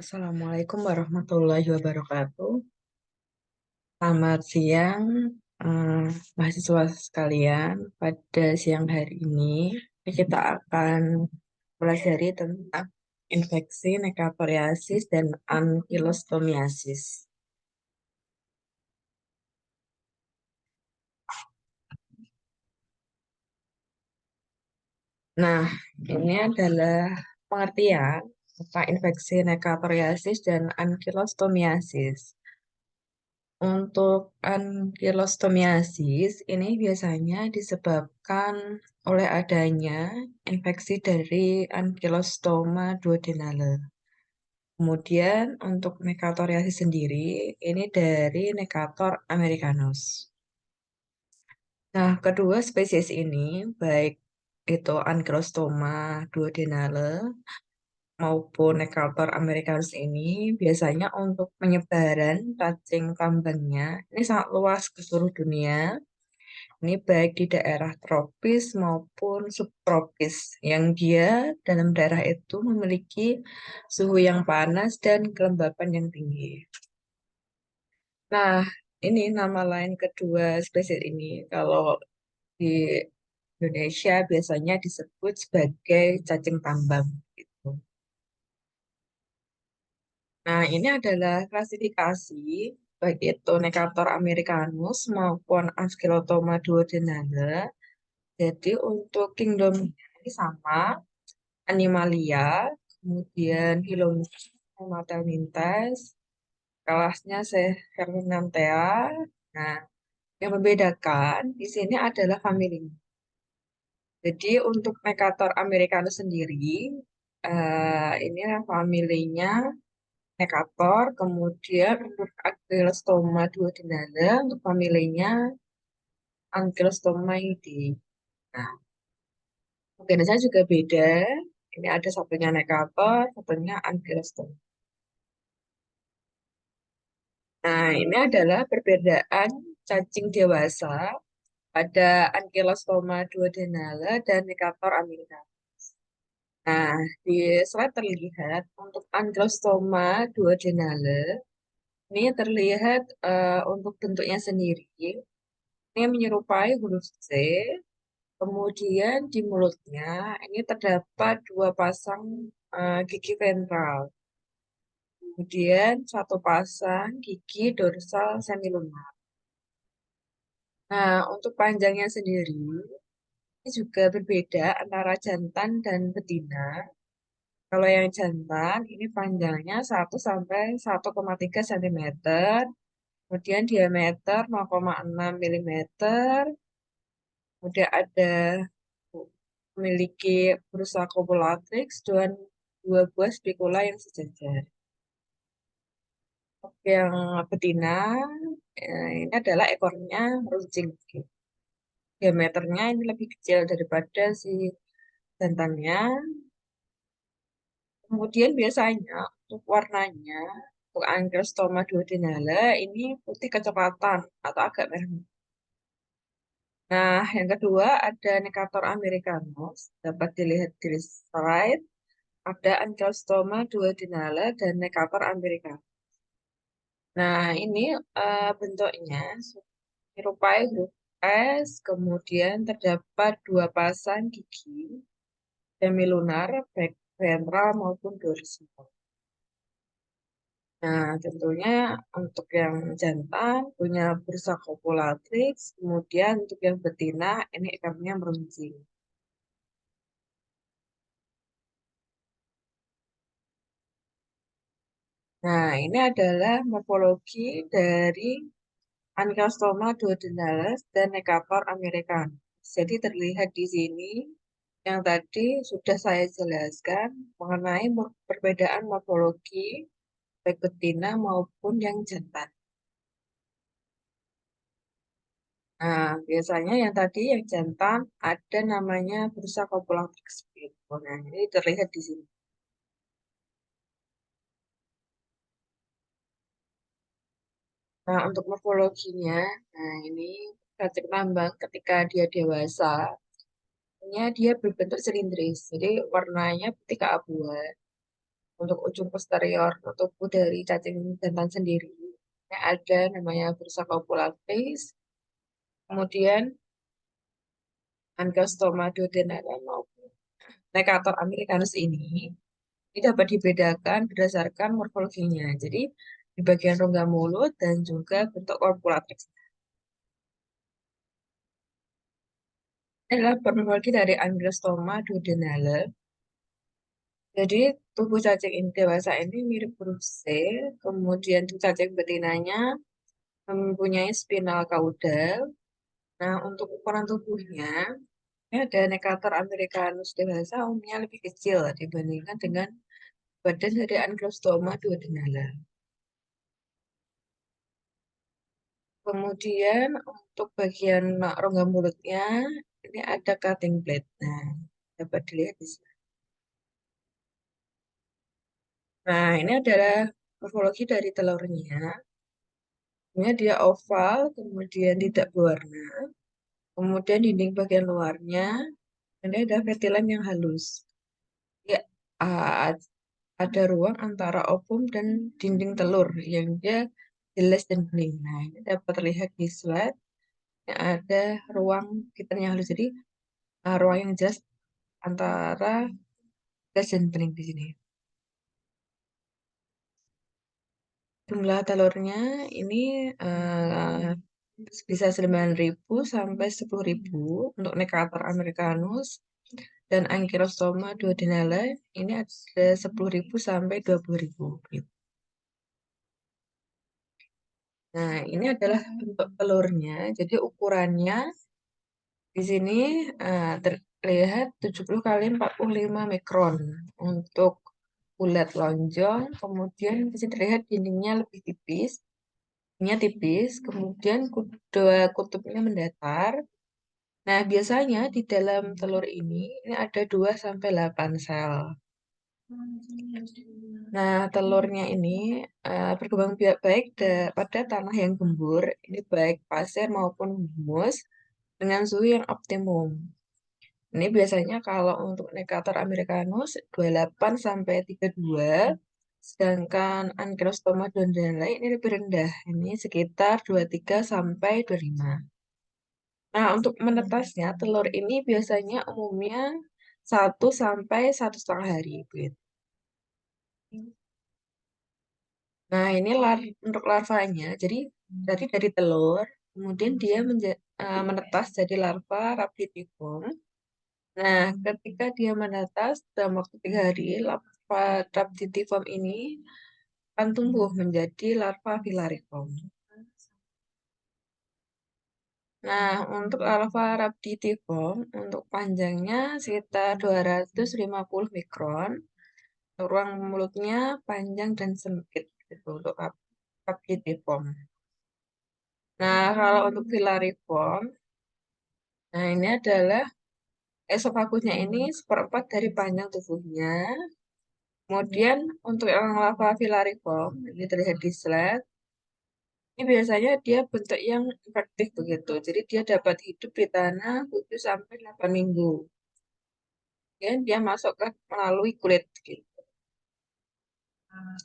Assalamualaikum warahmatullahi wabarakatuh. Selamat siang, eh, mahasiswa sekalian. Pada siang hari ini, kita akan pelajari tentang infeksi nekapariasis dan ankylostomiasis. Nah, ini adalah pengertian tentang infeksi nekapariasis dan ankylostomiasis. Untuk ankylostomiasis ini biasanya disebabkan oleh adanya infeksi dari Ankylostoma duodenale. Kemudian untuk nekatoriasis sendiri ini dari Necator americanus. Nah, kedua spesies ini baik itu Ankylostoma duodenale maupun Necator americanus ini biasanya untuk penyebaran cacing tambangnya ini sangat luas ke seluruh dunia. Ini baik di daerah tropis maupun subtropis yang dia dalam daerah itu memiliki suhu yang panas dan kelembapan yang tinggi. Nah, ini nama lain kedua spesies ini. Kalau di Indonesia biasanya disebut sebagai cacing tambang gitu. Nah, ini adalah klasifikasi baik itu Necator americanus maupun Askylotoma duodenale. Jadi untuk kingdom ini sama, Animalia, kemudian Phylogeny, Hematelmintes, kelasnya Serpinanthea. Nah, yang membedakan di sini adalah familinya. Jadi untuk Necator americanus sendiri, ini familinya Necator, kemudian untuk Ankylostoma duodenale, untuk familinya Ankylostomidae. Nah, organisasinya juga beda. Ini ada satunya Necator, satunya Ankylostoma. Nah, ini adalah perbedaan cacing dewasa pada Ankylostoma duodenale dan Necator americanus. Nah, di slide terlihat untuk Ankylostoma duodenale, ini terlihat untuk bentuknya sendiri. Ini menyerupai huruf C. Kemudian di mulutnya ini terdapat dua pasang gigi ventral. Kemudian satu pasang gigi dorsal semilunar. Nah, untuk panjangnya sendiri ini juga berbeda antara jantan dan betina. Kalau yang jantan ini panjangnya 1 sampai 1,3 cm, kemudian diameter 0,6 mm, kemudian ada memiliki busa copulatrix dan dua buah spikula yang sejajar. Yang betina ini adalah ekornya runcing. Diameternya ini lebih kecil daripada si jantannya. Kemudian biasanya untuk warnanya, untuk Angiosperma duodenale ini putih kecoklatan atau agak merah. Nah, yang kedua ada Necator americanus, dapat dilihat di slide. Ada Angiosperma duodenale dan Necator americanus. Nah, ini bentuknya menyerupai huruf S, kemudian terdapat dua pasang gigi semilunar, baik ventral maupun dorsal. Nah, tentunya untuk yang jantan punya bursa copulatrix, kemudian untuk yang betina ini ekornya meruncing. Nah, ini adalah morfologi dari Angiosperma duodenale dan Necator americanus. Jadi terlihat di sini yang tadi sudah saya jelaskan mengenai perbedaan morfologi baik betina maupun yang jantan. Nah, biasanya yang tadi yang jantan ada namanya bursa copulatrix gitu. Nah, ini terlihat di sini. Nah, untuk morfologinya, nah ini cacing tambang ketika dia dewasa, dia berbentuk silindris. Jadi warnanya putih keabuan. Untuk ujung posterior tubuh dari cacing jantan sendiri, ada namanya bursa copulatis, kemudian angiostoma duodenale maupun nekator americanus ini dapat dibedakan berdasarkan morfologinya. Jadi di bagian rongga mulut dan juga bentuk copulatif. Ini adalah morfologi dari angiostoma duodenale. Jadi tubuh cacing ini dewasa ini mirip huruf C, kemudian cacing betinanya mempunyai spinal caudal. Nah, untuk ukuran tubuhnya, ini ada Necator americanus dewasa umumnya lebih kecil dibandingkan dengan badan dari Angiostoma duodenale. Kemudian untuk bagian rongga mulutnya, ini ada cutting plate. Nah, dapat dilihat di sini. Nah, ini adalah morfologi dari telurnya. Ini dia oval, kemudian tidak berwarna. Kemudian dinding bagian luarnya, ini ada petilen yang halus. Ya, ah, ada ruang antara ovum dan dinding telur yang dia jelas dan bening. Nah, ini dapat terlihat di slide yang ada ruang fitur yang halus. Jadi, ruang yang jelas antara jelas dan bening di sini. Jumlah telurnya ini eh, bisa 9.000 sampai 10.000 untuk Necator americanus dan Ankylostoma duodenale ini ada 10.000 sampai 20.000. Nah, ini adalah bentuk telurnya. Jadi ukurannya di sini terlihat 70 kali 45 mikron untuk bulat lonjong. Kemudian di sini terlihat dindingnya lebih tipis, dindingnya tipis. Kemudian dua kutubnya mendatar. Nah, biasanya di dalam telur ini ada 2 sampai 8 sel. Nah, telurnya ini berkembang biak baik pada tanah yang gembur, ini baik pasir maupun humus, dengan suhu yang optimum. Ini biasanya kalau untuk Necator americanus 28 sampai 32, sedangkan Ankylostoma duodenale ini lebih rendah, ini sekitar 23 sampai 25. Nah, untuk menetasnya, telur ini biasanya umumnya 1 sampai 1,5 hari. Begitu. Nah, ini untuk larvanya. Jadi, dari telur, kemudian dia menetas jadi larva Rhabditiform. Nah, ketika dia menetas dalam waktu 3 hari, larva Rhabditiform ini akan tumbuh menjadi larva Filariform. Nah, untuk larva Rhabditiform, untuk panjangnya sekitar 250 mikron, ruang mulutnya panjang dan sempit gitu untuk Rhabditiform. Nah, kalau untuk Filariform, nah ini adalah esofagusnya ini seperempat dari panjang tubuhnya. Kemudian untuk yang lava filariform, ini terlihat di slide, ini biasanya dia bentuk yang infektif begitu. Jadi dia dapat hidup di tanah 7 sampai 8 minggu. Kemudian dia masuk ke melalui kulit gitu.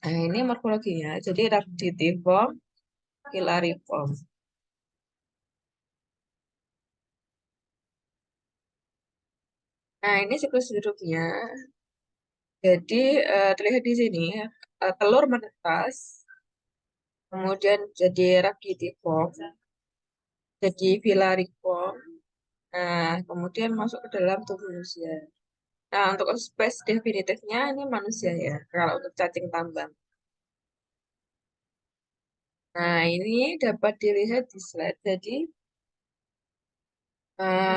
Nah, ini morfologinya. Jadi Rhabditiform, filariform. Nah, ini siklus hidupnya. Jadi terlihat di sini telur menetas, kemudian jadi rhabditiform, jadi filariform. Nah, kemudian masuk ke dalam tubuh manusia. Nah, untuk spesies definitifnya ini manusia ya, kalau untuk cacing tambang. Nah, ini dapat dilihat di slide. Jadi,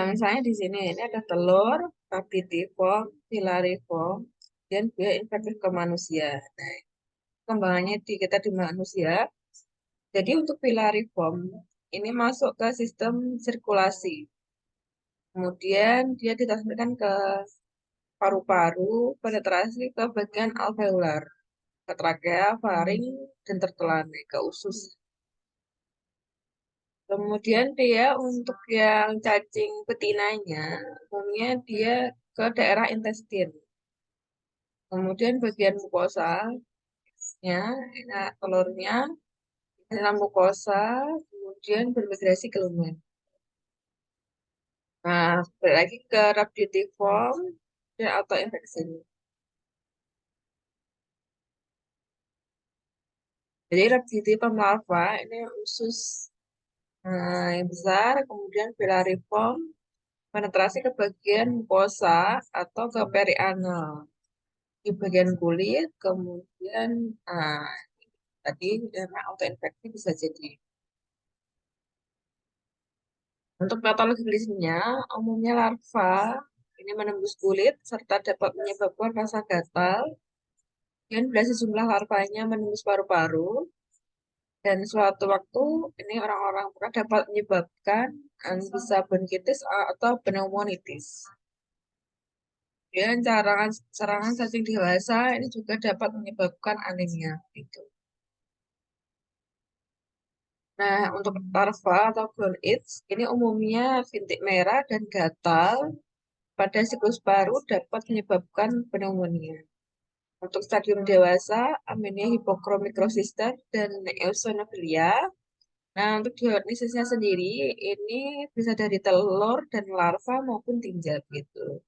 misalnya di sini ini ada telur, rhabditiform, filariform, dan dia infektif ke manusia. Nah, kembangannya kita di manusia. Jadi untuk filariform ini masuk ke sistem sirkulasi. Kemudian dia ditransferkan ke paru-paru, penetrasi ke bagian alveolar, ke trakea, faring, dan tertelane ke usus. Kemudian dia untuk yang cacing betinanya, umumnya dia ke daerah intestin. Kemudian bagian mukosanya, nah, telurnya dalam mukosa, kemudian bermigrasi ke lumen. Nah, balik lagi ke rhabditiform dan autoinfeksi. Jadi rhabditiform larva ini usus yang besar, kemudian filariform penetrasi ke bagian mukosa atau ke perianal di bagian kulit, kemudian ah, tadi karena autoinfeksi bisa jadi. Untuk patologi klinisnya, umumnya larva ini menembus kulit serta dapat menyebabkan rasa gatal dan bila sejumlah larvanya menembus paru-paru dan suatu waktu ini orang-orang pernah dapat menyebabkan bisa bronkitis atau pneumonitis. Dan serangan cacing dewasa ini juga dapat menyebabkan anemia. Gitu. Nah, untuk larva atau ground itch, ini umumnya bintik merah dan gatal pada siklus paru dapat menyebabkan pneumonia. Untuk stadium dewasa, anemia hipokromikrosis dan eosinofilia. Nah, untuk diagnosisnya sendiri, ini bisa dari telur dan larva maupun tinja gitu.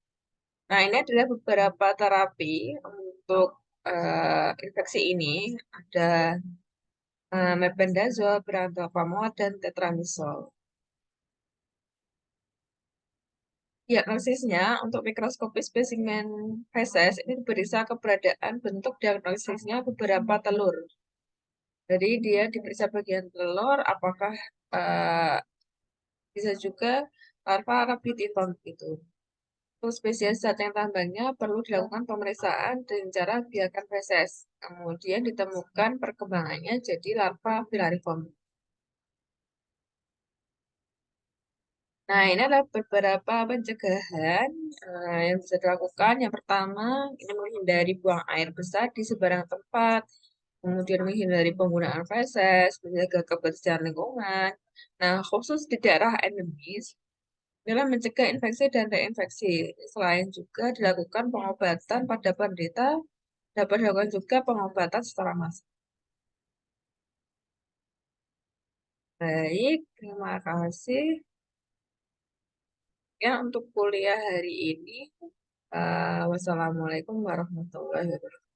Nah, ini adalah beberapa terapi untuk infeksi ini. Ada mebendazole, brandapamol, dan tetramisol. Diagnosisnya untuk mikroskopi spesimen feses ini diperiksa keberadaan bentuk diagnosisnya beberapa telur. Jadi dia diperiksa bagian telur, apakah eh, bisa juga larva Arabidopsis itu. Untuk spesies zat yang tambahnya perlu dilakukan pemeriksaan dengan cara biarkan feses. Kemudian ditemukan perkembangannya jadi larva filariform. Nah, ini adalah beberapa pencegahan yang bisa dilakukan. Yang pertama, ini menghindari buang air besar di sebarang tempat, kemudian menghindari penggunaan feses, menjaga kebersihan lingkungan. Nah, khusus di daerah endemis, dalam mencegah infeksi dan reinfeksi. Selain juga dilakukan pengobatan pada penderita, dapat dilakukan juga pengobatan secara massal. Baik, terima kasih. Ya, untuk kuliah hari ini, wassalamualaikum warahmatullahi wabarakatuh.